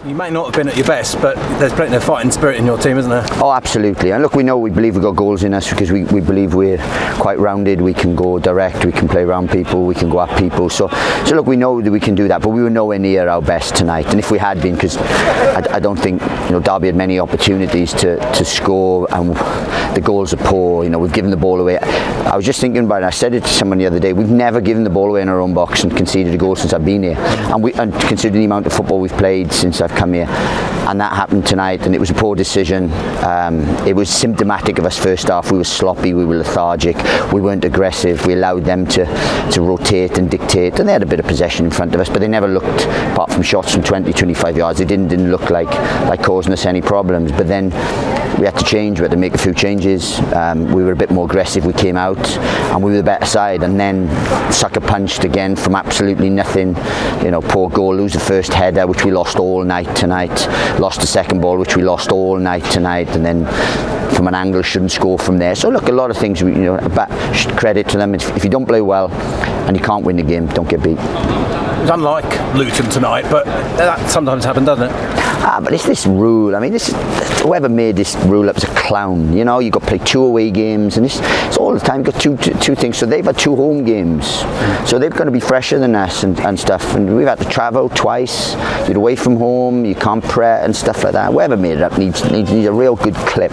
You may not have been at your best, but there's plenty of fighting spirit in your team, isn't there? Oh, absolutely. And look, we believe we've got goals in us because we believe we're quite rounded. We can go direct, we can play around people, we can go at people. So look, we know that we can do that, but we were nowhere near our best tonight. And if we had been, because I don't think Derby had many opportunities to score, and the goals are poor. We've given the ball away. I was just thinking about it. I said it to someone the other day. We've never given the ball away in our own box and conceded a goal since I've been here. And considering the amount of football we've played since I've come here, and that happened tonight, and it was a poor decision. It was symptomatic of us first half. We were sloppy, we were lethargic, we weren't aggressive. We allowed them to rotate and dictate, and they had a bit of possession in front of us, but they never looked, apart from shots from 20-25 yards, they didn't look like causing us any problems. But then we had to change. We had to make a few changes. We were a bit more aggressive. We came out and we were the better side, and then sucker punched again from absolutely nothing. Poor goal, lose the first header, which we lost all night tonight, lost the second ball, which we lost all night tonight, and then from an angle shouldn't score from there. So look, a lot of things, credit to them. If you don't play well and you can't win the game, don't get beat. It was unlike Luton tonight, but that sometimes happens, doesn't it? But it's this rule. I mean, whoever made this rule up is a clown. You've got to play 2 away games, and it's all the time. You've got two things. So they've had 2 home games, so they're going to be fresher than us and stuff. And we've had to travel twice. You're away from home. You can't prep and stuff like that. Whoever made it up needs a real good clip,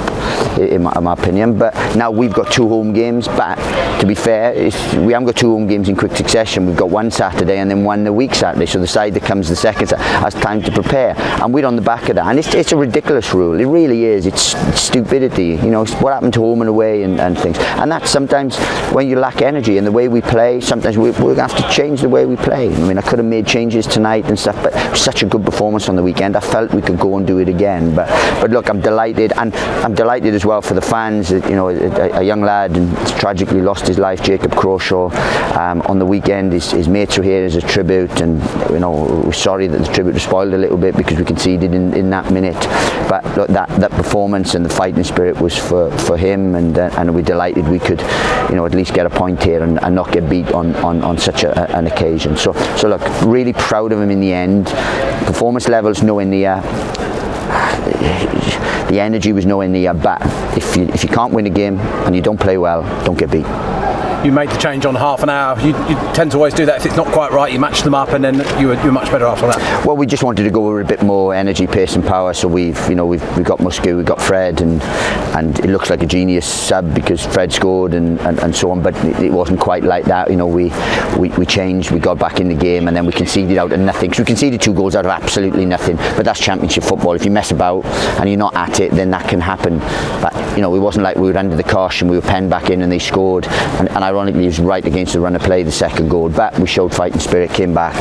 in my opinion. But now we've got 2 home games. But to be fair, we haven't got 2 home games in quick succession. We've got one Saturday and then one the week Saturday. So the side that comes the second has time to prepare, and we're on the back of that. And it's a ridiculous rule. It really is. It's stupidity. It's what happened to home and away and things. And that's sometimes when you lack energy and the way we play. Sometimes we're going to have to change the way we play. I mean, I could have made changes tonight and stuff, but it was such a good performance on the weekend. I felt we could go and do it again. But look, I'm delighted, and I'm delighted as well for the fans. A young lad and tragically lost his life, Jacob Crawshaw, on the weekend. His mates were here as a tribute, and we're sorry that the tribute was spoiled a little bit because we conceded in that minute. But look, that performance and the fighting spirit was for him, and we're delighted we could at least get a point here and not get beat on such an occasion. So look, really proud of him in the end. Performance levels nowhere near. The energy was nowhere near. But if you can't win a game and you don't play well, don't get beat. You made the change on half an hour. You tend to always do that. If it's not quite right, you match them up, and then you're much better after that. Well, we just wanted to go with a bit more energy, pace and power. So we've got Muscu, we've got Fred, and it looks like a genius sub because Fred scored and so on. But it wasn't quite like that. We changed, we got back in the game, and then we conceded out of nothing. So we conceded 2 goals out of absolutely nothing. But that's Championship football. If you mess about and you're not at it, then that can happen. But it wasn't like we were under the cosh and we were penned back in and they scored. And ironically, he was right against the run of play, the second goal. But we showed fighting spirit, came back,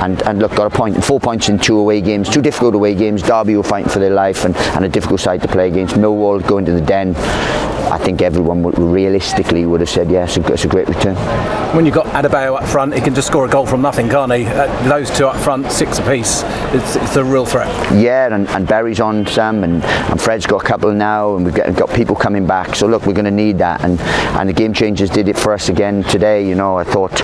and look, got a point. 4 points in 2 away games, 2 difficult away games. Derby were fighting for their life, and a difficult side to play against. Millwall going to the Den. I think everyone realistically would have said yes, it's a great return. When you've got Adebayo up front, he can just score a goal from nothing, can't he? Those 2 up front, 6 apiece, it's a real threat. Yeah, and Barry's on some, and Fred's got a couple now, and we've got people coming back. So look, we're going to need that, and the game changers did it for us again today. I thought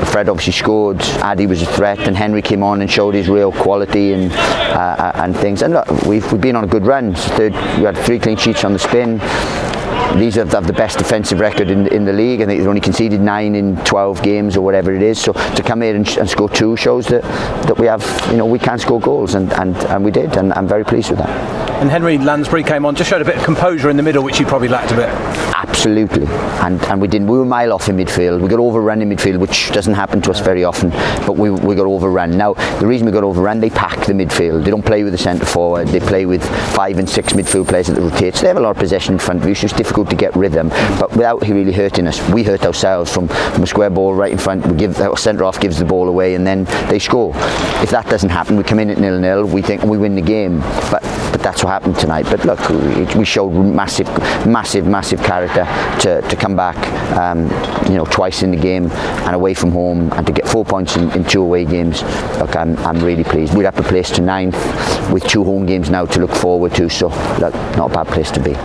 Fred obviously scored, Addy was a threat, and Henry came on and showed his real quality and things. And look, we've been on a good run. We had 3 clean sheets on the spin. These have the best defensive record in the league. I think they've only conceded 9 in 12 games or whatever it is. So to come here and score 2 shows that we have, we can score goals, and we did, and I'm very pleased with that. And Henry Lansbury came on, just showed a bit of composure in the middle, which he probably lacked a bit. Absolutely, and we didn't. We were a mile off in midfield. We got overrun in midfield, which doesn't happen to us very often. But we got overrun. Now the reason we got overrun, they pack the midfield. They don't play with the centre forward. They play with 5 and 6 midfield players that rotate. So they have a lot of possession in front of you. So it's difficult to get rhythm. But without really hurting us, we hurt ourselves from a square ball right in front. We give our centre half gives the ball away, and then they score. If that doesn't happen, we come in at 0-0. We think we win the game. But that's what happened tonight. But look, we showed massive character to come back, twice in the game and away from home, and to get 4 points in 2 away games. Look, I'm really pleased. We're up a place to 9th with 2 home games now to look forward to. So look, not a bad place to be.